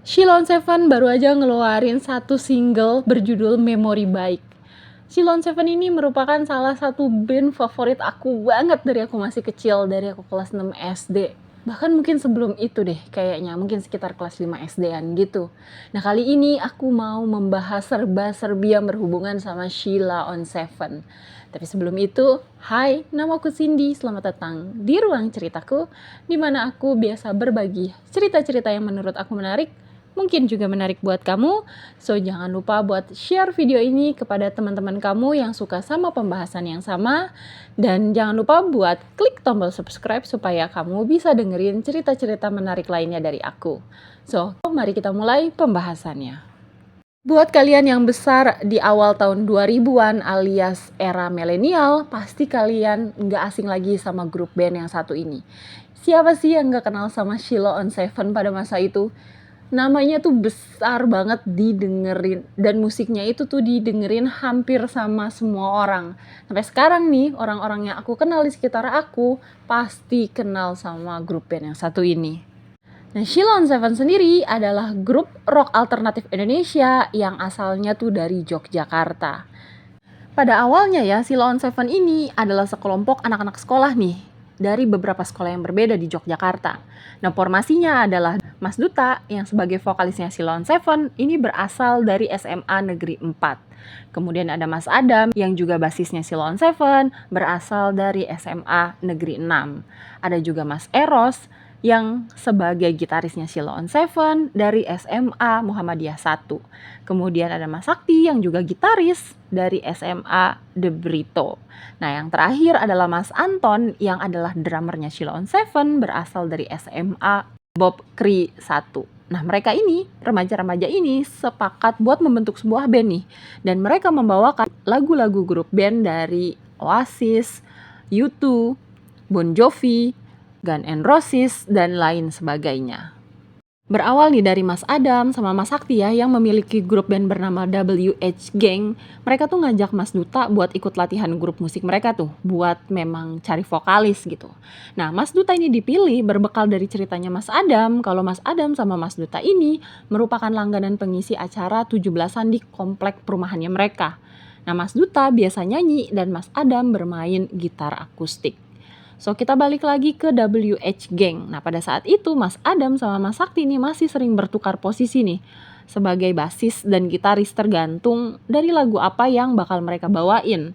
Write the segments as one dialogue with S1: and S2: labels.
S1: Sheila on 7 baru aja ngeluarin satu single berjudul Memori Baik. Sheila on 7 ini merupakan salah satu band favorit aku banget dari aku masih kecil, dari aku kelas 6 SD. Bahkan mungkin sebelum itu deh kayaknya, mungkin sekitar kelas 5 SD-an gitu. Nah kali ini aku mau membahas serba-serbi yang berhubungan sama Sheila on 7. Tapi sebelum itu, hai, namaku Cindy, selamat datang di Ruang Ceritaku, di mana aku biasa berbagi cerita-cerita yang menurut aku menarik, mungkin juga menarik buat kamu. So jangan lupa buat share video ini kepada teman-teman kamu yang suka sama pembahasan yang sama. Dan jangan lupa buat klik tombol subscribe supaya kamu bisa dengerin cerita-cerita menarik lainnya dari aku. So mari kita mulai pembahasannya. Buat kalian yang besar di awal tahun 2000-an alias era milenial, pasti kalian nggak asing lagi sama grup band yang satu ini. Siapa sih yang nggak kenal sama Sheila on 7 pada masa itu? Namanya tuh besar banget didengerin, dan musiknya itu tuh didengerin hampir sama semua orang. Sampai sekarang nih, orang-orang yang aku kenal di sekitar aku pasti kenal sama grup band yang satu ini. Nah, Sheila on 7 sendiri adalah grup rock alternatif Indonesia yang asalnya tuh dari Yogyakarta. Pada awalnya ya, Sheila on 7 ini adalah sekelompok anak-anak sekolah nih, dari beberapa sekolah yang berbeda di Yogyakarta. Nah, formasinya adalah Mas Duta yang sebagai vokalisnya Sheila on 7 ini berasal dari SMA Negeri 4. Kemudian ada Mas Adam yang juga basisnya Sheila on 7 berasal dari SMA Negeri 6. Ada juga Mas Eros yang sebagai gitarisnya Sheila on 7 dari SMA Muhammadiyah 1. Kemudian ada Mas Sakti yang juga gitaris dari SMA The Brito. Nah, yang terakhir adalah Mas Anton yang adalah drummernya Sheila on 7 berasal dari SMA Bob Kri 1. Nah, mereka ini, remaja-remaja ini sepakat buat membentuk sebuah band nih. Dan mereka membawakan lagu-lagu grup band dari Oasis, U2, Bon Jovi, Guns N' Roses, dan lain sebagainya. Berawal nih dari Mas Adam sama Mas Sakti ya yang memiliki grup band bernama WH Gang. Mereka tuh ngajak Mas Duta buat ikut latihan grup musik mereka tuh, buat memang cari vokalis gitu. Nah, Mas Duta ini dipilih berbekal dari ceritanya Mas Adam, kalau Mas Adam sama Mas Duta ini merupakan langganan pengisi acara 17-an di komplek perumahannya mereka. Nah, Mas Duta biasa nyanyi dan Mas Adam bermain gitar akustik. So, kita balik lagi ke WH Gang. Nah, pada saat itu Mas Adam sama Mas Sakti ini masih sering bertukar posisi nih sebagai basis dan gitaris, tergantung dari lagu apa yang bakal mereka bawain.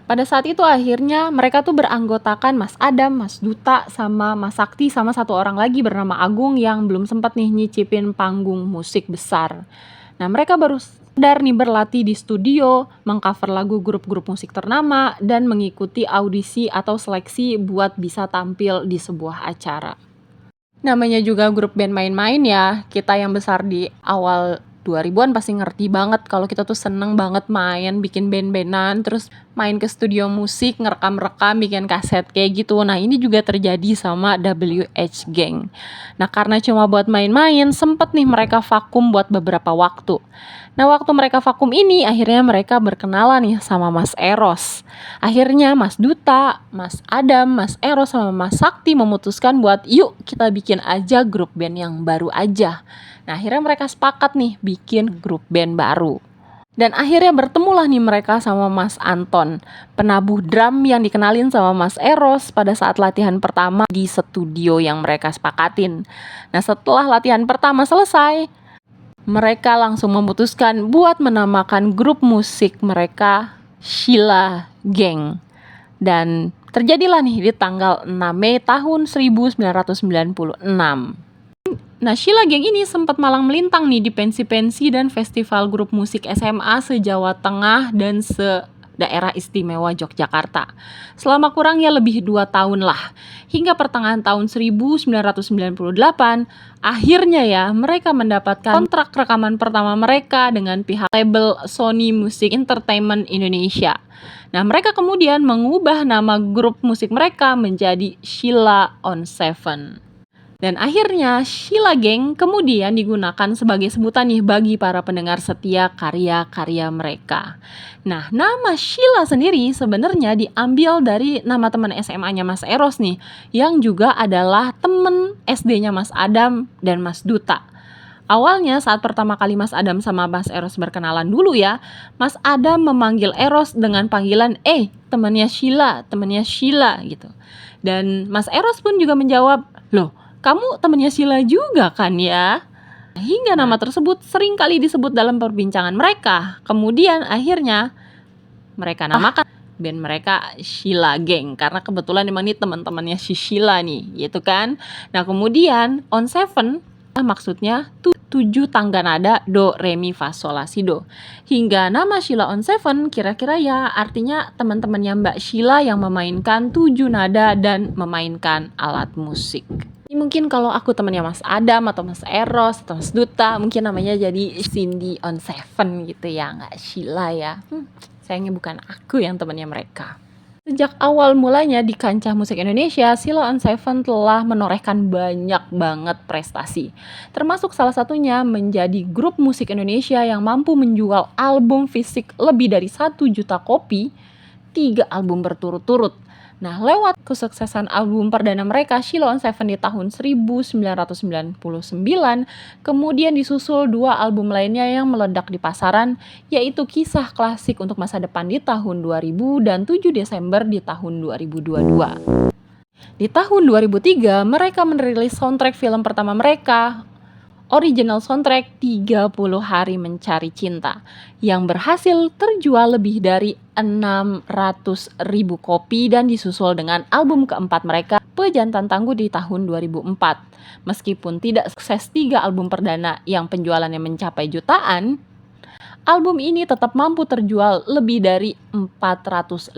S1: Pada saat itu akhirnya mereka tuh beranggotakan Mas Adam, Mas Duta, sama Mas Sakti, sama satu orang lagi bernama Agung yang belum sempat nih nyicipin panggung musik besar. Nah, mereka baru sadar nih berlatih di studio, mengcover lagu grup-grup musik ternama, dan mengikuti audisi atau seleksi buat bisa tampil di sebuah acara. Namanya juga grup band main-main ya, kita yang besar di awal 2000-an pasti ngerti banget kalau kita tuh seneng banget main, bikin band-bandan, terus main ke studio musik, ngerekam-rekam, bikin kaset kayak gitu. Nah, ini juga terjadi sama WH Gang. Nah, karena cuma buat main-main, sempet nih mereka vakum buat beberapa waktu. Nah, waktu mereka vakum ini, akhirnya mereka berkenalan nih sama Mas Eros. Akhirnya Mas Duta, Mas Adam, Mas Eros, sama Mas Sakti memutuskan buat yuk kita bikin aja grup band yang baru aja. Nah, akhirnya mereka sepakat nih bikin grup band baru. Dan akhirnya bertemulah nih mereka sama Mas Anton, penabuh drum yang dikenalin sama Mas Eros pada saat latihan pertama di studio yang mereka sepakatin. Nah, setelah latihan pertama selesai, mereka langsung memutuskan buat menamakan grup musik mereka Sheila Gang. Dan terjadilah nih di tanggal 6 Mei tahun 1996. Nah, Sheila Gang ini sempat malang melintang nih di pensi-pensi dan festival grup musik SMA se-Jawa Tengah dan se-Daerah Istimewa Yogyakarta. Selama kurangnya lebih 2 tahun lah. Hingga pertengahan tahun 1998, akhirnya ya mereka mendapatkan kontrak rekaman pertama mereka dengan pihak label Sony Music Entertainment Indonesia. Nah, mereka kemudian mengubah nama grup musik mereka menjadi Sheila on 7. Dan akhirnya Sheila Gang kemudian digunakan sebagai sebutan nih bagi para pendengar setia karya-karya mereka. Nah, nama Sheila sendiri sebenarnya diambil dari nama teman SMA-nya Mas Eros nih, yang juga adalah temen SD-nya Mas Adam dan Mas Duta. Awalnya saat pertama kali Mas Adam sama Mas Eros berkenalan dulu ya, Mas Adam memanggil Eros dengan panggilan temannya Sheila gitu. Dan Mas Eros pun juga menjawab, "Loh, kamu temannya Sheila juga kan ya?" Hingga nama tersebut sering kali disebut dalam perbincangan mereka. Kemudian akhirnya mereka namakan band mereka Sheila Gang karena kebetulan emang ini teman-temannya si Sheila nih, gitu kan. Nah, kemudian On Seven maksudnya 7 tangga nada do, re, mi, fa, sol, la, si, do. Hingga nama Sheila on Seven kira-kira ya artinya teman-temannya Mbak Sheila yang memainkan 7 nada dan memainkan alat musik. Mungkin kalau aku temannya Mas Adam atau Mas Eros atau Mas Duta, mungkin namanya jadi Cindy on Seven gitu ya, nggak Sheila ya. Sayangnya bukan aku yang temannya mereka. Sejak awal mulanya di kancah musik Indonesia, Sheila on Seven telah menorehkan banyak banget prestasi. Termasuk salah satunya menjadi grup musik Indonesia yang mampu menjual album fisik lebih dari 1 juta kopi, 3 album berturut-turut. Nah, lewat kesuksesan album perdana mereka, Sheila on Seven di tahun 1999, kemudian disusul 2 album lainnya yang meledak di pasaran, yaitu Kisah Klasik untuk Masa Depan di tahun 2000 dan 7 Desember di tahun 2022. Di tahun 2003, mereka merilis soundtrack film pertama mereka, original soundtrack 30 Hari Mencari Cinta, yang berhasil terjual lebih dari 600.000 kopi dan disusul dengan album keempat mereka, Pejantan Tangguh di tahun 2004. Meskipun tidak sukses 3 album perdana yang penjualannya mencapai jutaan, album ini tetap mampu terjual lebih dari 450.000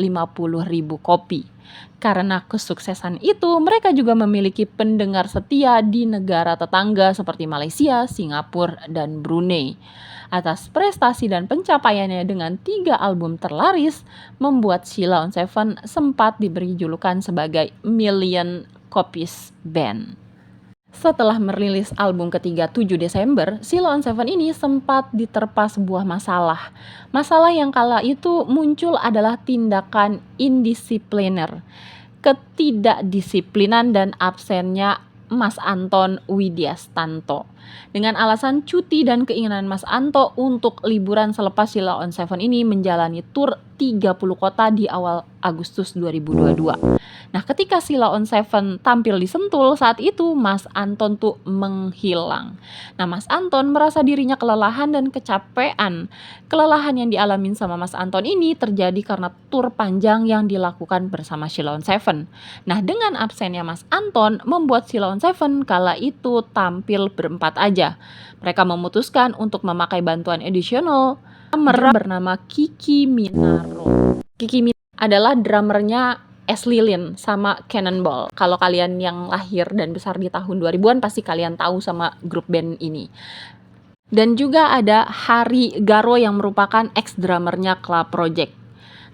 S1: kopi. Karena kesuksesan itu, mereka juga memiliki pendengar setia di negara tetangga seperti Malaysia, Singapura, dan Brunei. Atas prestasi dan pencapaiannya dengan 3 album terlaris, membuat Sheila on Seven sempat diberi julukan sebagai Million Copies Band. Setelah merilis album ketiga 7 Desember, Sheila on Seven ini sempat diterpa sebuah masalah. Masalah yang kala itu muncul adalah tindakan indisipliner, ketidakdisiplinan dan absennya Mas Anton Widyastanto. Dengan alasan cuti dan keinginan Mas Anto untuk liburan selepas Sheila on Seven ini menjalani tur 30 kota di awal Agustus 2022. Nah, ketika Sheila on Seven tampil di Sentul, saat itu Mas Anton tuh menghilang. Nah, Mas Anton merasa dirinya kelelahan dan kecapean. Kelelahan yang dialamin sama Mas Anton ini terjadi karena tur panjang yang dilakukan bersama Sheila on Seven. Nah, dengan absennya Mas Anton membuat Sheila on Seven kala itu tampil berempat aja. Mereka memutuskan untuk memakai bantuan additional drummer bernama Kiki Minaro. Kiki Minaro adalah drummernya S. Lilin sama Cannonball. Kalau kalian yang lahir dan besar di tahun 2000-an pasti kalian tahu sama grup band ini. Dan juga ada Hari Garo yang merupakan ex-drummernya Club Project.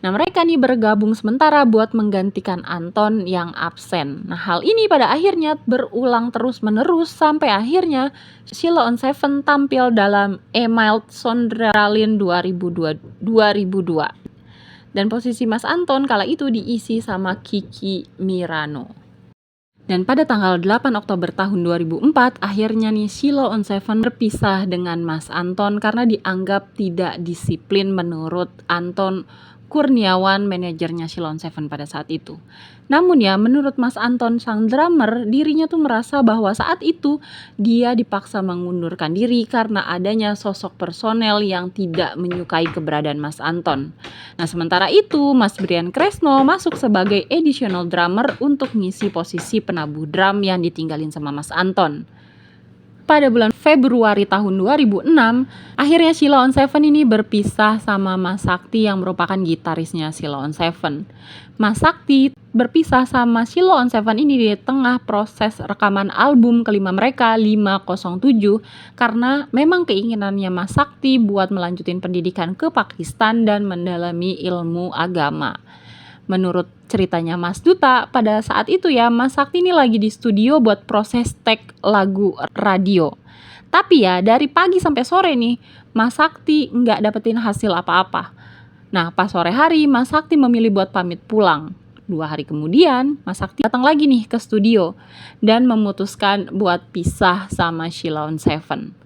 S1: Nah, mereka nih bergabung sementara buat menggantikan Anton yang absen. Nah, hal ini pada akhirnya berulang terus-menerus sampai akhirnya Sheila on Seven tampil dalam Emailed Sondralin 2002. Dan posisi Mas Anton kala itu diisi sama Kiki Mirano. Dan pada tanggal 8 Oktober tahun 2004, akhirnya nih Sheila on Seven berpisah dengan Mas Anton karena dianggap tidak disiplin menurut Anton Kurniawan, manajernya Sheila on Seven pada saat itu. Namun ya, menurut Mas Anton sang drummer, dirinya tuh merasa bahwa saat itu dia dipaksa mengundurkan diri karena adanya sosok personel yang tidak menyukai keberadaan Mas Anton. Nah, sementara itu Mas Brian Kresno masuk sebagai additional drummer untuk ngisi posisi penabuh drum yang ditinggalin sama Mas Anton. Pada bulan Februari tahun 2006, akhirnya Sheila on Seven ini berpisah sama Mas Sakti yang merupakan gitarisnya Sheila on Seven. Mas Sakti berpisah sama Sheila on Seven ini di tengah proses rekaman album kelima mereka 507 karena memang keinginannya Mas Sakti buat melanjutin pendidikan ke Pakistan dan mendalami ilmu agama. Menurut ceritanya Mas Duta, pada saat itu ya Mas Sakti ini lagi di studio buat proses tag lagu radio. Tapi ya dari pagi sampai sore nih Mas Sakti nggak dapetin hasil apa-apa. Nah, pas sore hari Mas Sakti memilih buat pamit pulang. 2 hari kemudian Mas Sakti datang lagi nih ke studio dan memutuskan buat pisah sama Sheila on Seven.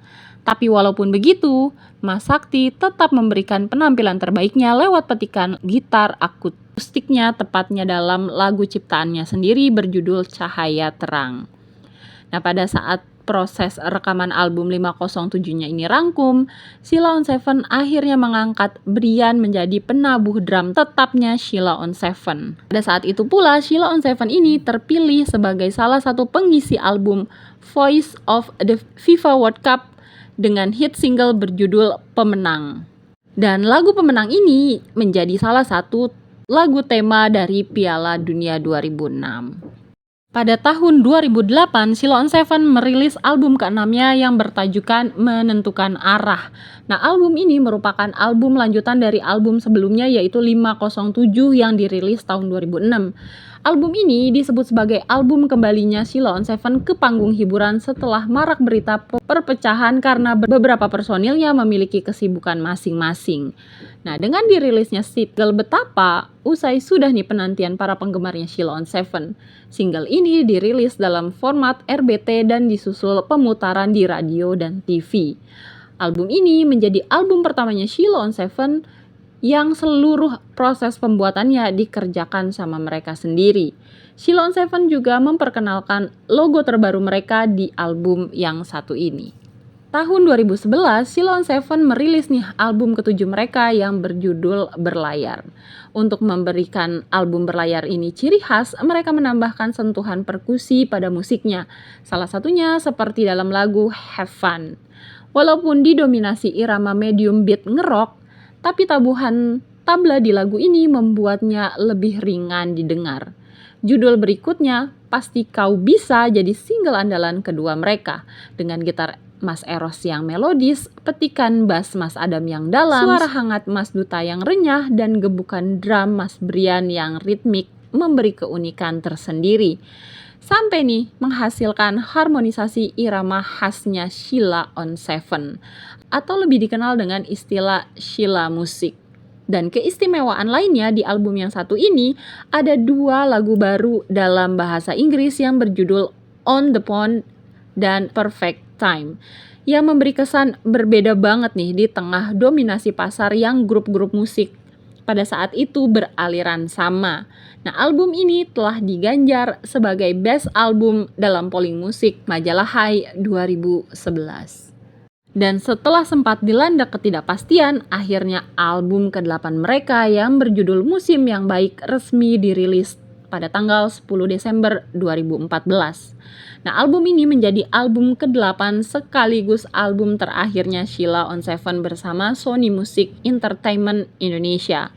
S1: Tapi walaupun begitu, Mas Sakti tetap memberikan penampilan terbaiknya lewat petikan gitar akustiknya, tepatnya dalam lagu ciptaannya sendiri berjudul Cahaya Terang. Nah, pada saat proses rekaman album 507-nya ini rangkum, Sheila on 7 akhirnya mengangkat Brian menjadi penabuh drum tetapnya Sheila on 7. Pada saat itu pula, Sheila on 7 ini terpilih sebagai salah satu pengisi album Voice of the FIFA World Cup dengan hit single berjudul Pemenang. Dan lagu Pemenang ini menjadi salah satu lagu tema dari Piala Dunia 2006. Pada tahun 2008, Sheila on 7 merilis album ke-6-nya yang bertajukan Menentukan Arah. Nah, album ini merupakan album lanjutan dari album sebelumnya yaitu 507 yang dirilis tahun 2006. Album ini disebut sebagai album kembalinya Sheila on 7 ke panggung hiburan setelah marak berita perpecahan karena beberapa personilnya memiliki kesibukan masing-masing. Nah, dengan dirilisnya single Betapa, usai sudah nih penantian para penggemarnya Sheila on 7. Single ini dirilis dalam format RBT dan disusul pemutaran di radio dan TV. Album ini menjadi album pertamanya Sheila on 7 yang seluruh proses pembuatannya dikerjakan sama mereka sendiri. Sheila on 7 juga memperkenalkan logo terbaru mereka di album yang satu ini. Tahun 2011, Sheila on 7 merilis nih album ketujuh mereka yang berjudul Berlayar. Untuk memberikan album Berlayar ini ciri khas, mereka menambahkan sentuhan perkusi pada musiknya. Salah satunya seperti dalam lagu Have Fun. Walaupun didominasi irama medium beat ngerok, tapi tabuhan tabla di lagu ini membuatnya lebih ringan didengar. Judul berikutnya, Pasti Kau Bisa, jadi single andalan kedua mereka. Dengan gitar Mas Eros yang melodis, petikan bass Mas Adam yang dalam, suara hangat Mas Duta yang renyah, dan gebukan drum Mas Brian yang ritmik memberi keunikan tersendiri. Sampai nih menghasilkan harmonisasi irama khasnya Sheila on 7 atau lebih dikenal dengan istilah Sheila Musik. Dan keistimewaan lainnya di album yang satu ini ada 2 lagu baru dalam bahasa Inggris yang berjudul On the Pond dan Perfect Time yang memberi kesan berbeda banget nih di tengah dominasi pasar yang grup-grup musik pada saat itu beraliran sama. Nah, album ini telah diganjar sebagai Best Album dalam polling musik majalah Hai 2011. Dan setelah sempat dilanda ketidakpastian, akhirnya album ke-8 mereka yang berjudul Musim Yang Baik resmi dirilis pada tanggal 10 Desember 2014. Nah, album ini menjadi album ke-8 sekaligus album terakhirnya Sheila on 7 bersama Sony Music Entertainment Indonesia.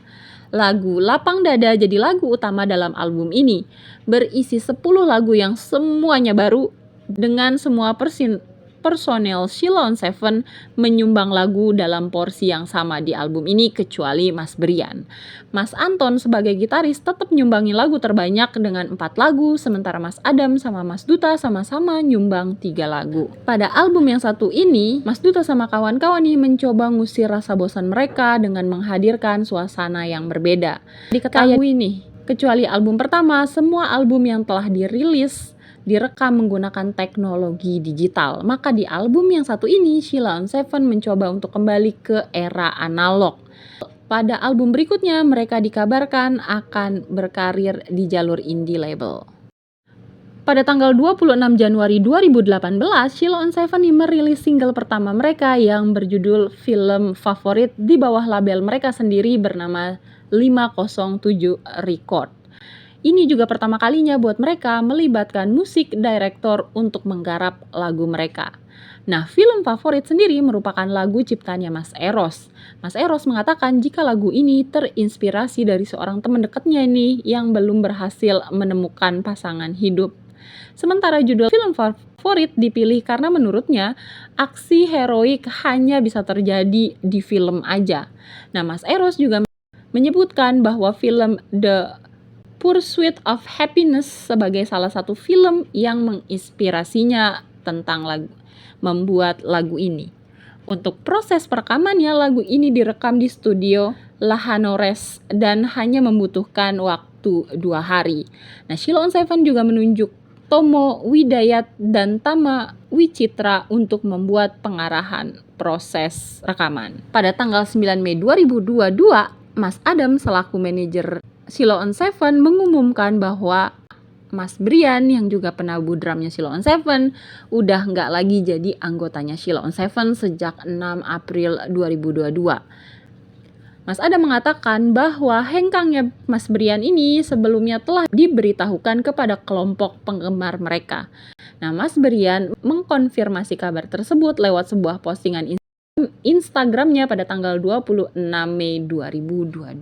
S1: Lagu Lapang Dada jadi lagu utama dalam album ini, berisi 10 lagu yang semuanya baru dengan semua personel Sheila on 7 menyumbang lagu dalam porsi yang sama di album ini kecuali Mas Brian. Mas Anton sebagai gitaris tetap nyumbangi lagu terbanyak dengan 4 lagu, sementara Mas Adam sama Mas Duta sama-sama nyumbang 3 lagu. Pada album yang satu ini, Mas Duta sama kawan-kawan nih mencoba ngusir rasa bosan mereka dengan menghadirkan suasana yang berbeda. Diketahui nih, kecuali album pertama, semua album yang telah dirilis direkam menggunakan teknologi digital. Maka di album yang satu ini, Sheila on 7 mencoba untuk kembali ke era analog. Pada album berikutnya, mereka dikabarkan akan berkarir di jalur indie label. Pada tanggal 26 Januari 2018, Sheila on 7 merilis single pertama mereka yang berjudul Film Favorit di bawah label mereka sendiri bernama 507 Record. Ini juga pertama kalinya buat mereka melibatkan musik director untuk menggarap lagu mereka. Nah, Film Favorit sendiri merupakan lagu ciptaannya Mas Eros. Mas Eros mengatakan jika lagu ini terinspirasi dari seorang teman dekatnya ini yang belum berhasil menemukan pasangan hidup. Sementara judul Film Favorit dipilih karena menurutnya aksi heroik hanya bisa terjadi di film aja. Nah, Mas Eros juga menyebutkan bahwa film The Pursuit of Happiness sebagai salah satu film yang menginspirasinya tentang membuat lagu ini. Untuk proses perekamannya, lagu ini direkam di studio Lahanores dan hanya membutuhkan waktu 2 hari. Nah, Sheila on 7 juga menunjuk Tomo Widayat dan Tama Wicitra untuk membuat pengarahan proses rekaman. Pada tanggal 9 Mei 2022, Mas Adam selaku manajer Sheila on 7 mengumumkan bahwa Mas Brian yang juga penabuh drumnya Sheila on 7 udah nggak lagi jadi anggotanya Sheila on 7 sejak 6 April 2022. Mas Adam mengatakan bahwa hengkangnya Mas Brian ini sebelumnya telah diberitahukan kepada kelompok penggemar mereka. Nah, Mas Brian mengkonfirmasi kabar tersebut lewat sebuah postingan Instagramnya pada tanggal 26 Mei 2022.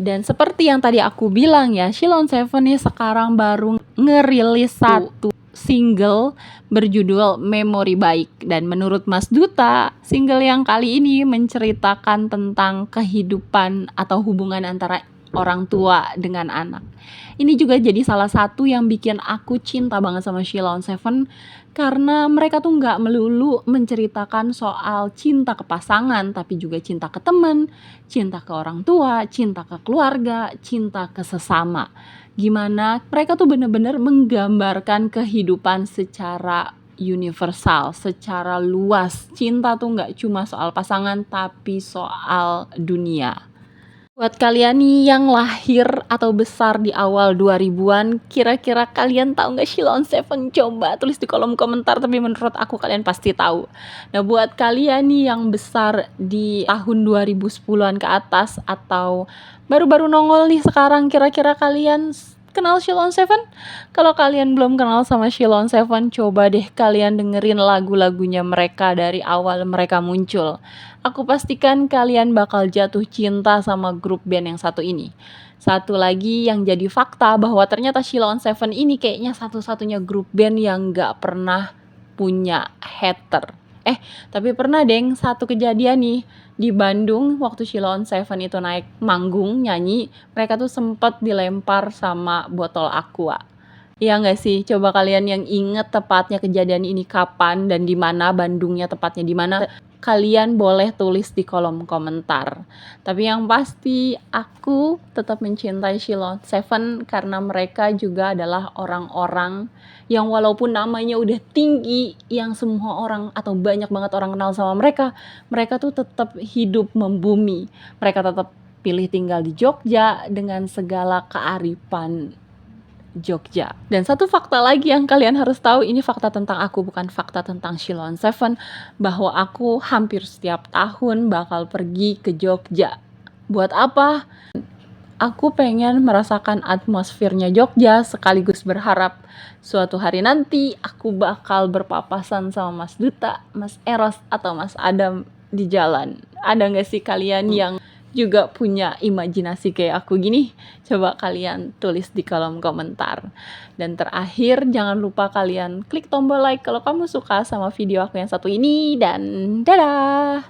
S1: Dan seperti yang tadi aku bilang ya, Sheila on 7 nih sekarang baru ngerilis satu single berjudul Memori Baik. Dan menurut Mas Duta, single yang kali ini menceritakan tentang kehidupan atau hubungan antara orang tua dengan anak. Ini juga jadi salah satu yang bikin aku cinta banget sama Sheila on 7, karena mereka tuh gak melulu menceritakan soal cinta ke pasangan, tapi juga cinta ke teman, cinta ke orang tua, cinta ke keluarga, cinta ke sesama. Gimana mereka tuh bener-bener menggambarkan kehidupan secara universal, secara luas. Cinta tuh gak cuma soal pasangan, tapi soal dunia. Buat kalian nih yang lahir atau besar di awal 2000-an, kira-kira kalian tahu nggak Sheila on 7? Coba tulis di kolom komentar, tapi menurut aku kalian pasti tahu. Nah, buat kalian nih yang besar di tahun 2010-an ke atas atau baru-baru nongol nih sekarang, kira-kira kalian kenal Sheila on 7? Kalau kalian belum kenal sama Sheila on 7, coba deh kalian dengerin lagu-lagunya mereka dari awal mereka muncul. Aku pastikan kalian bakal jatuh cinta sama grup band yang satu ini. Satu lagi yang jadi fakta bahwa ternyata Sheila on 7 ini kayaknya satu-satunya grup band yang gak pernah punya hater. Tapi pernah deng satu kejadian nih di Bandung waktu Sheila on 7 itu naik manggung nyanyi, mereka tuh sempet dilempar sama botol aqua. Iya nggak sih? Coba kalian yang inget tepatnya kejadian ini kapan dan di mana, Bandungnya tepatnya di mana, kalian boleh tulis di kolom komentar. Tapi yang pasti aku tetap mencintai Sheila on 7 karena mereka juga adalah orang-orang yang walaupun namanya udah tinggi, yang semua orang atau banyak banget orang kenal sama mereka, mereka tuh tetap hidup membumi. Mereka tetap pilih tinggal di Jogja dengan segala kearifan Jogja. Dan satu fakta lagi yang kalian harus tahu, ini fakta tentang aku, bukan fakta tentang Sheila on 7, bahwa aku hampir setiap tahun bakal pergi ke Jogja. Buat apa? Aku pengen merasakan atmosfernya Jogja, sekaligus berharap suatu hari nanti aku bakal berpapasan sama Mas Duta, Mas Eros, atau Mas Adam di jalan. Ada gak sih kalian yang juga punya imajinasi kayak aku gini? Coba kalian tulis di kolom komentar. Dan terakhir, jangan lupa kalian klik tombol like kalau kamu suka sama video aku yang satu ini. Dan dadah!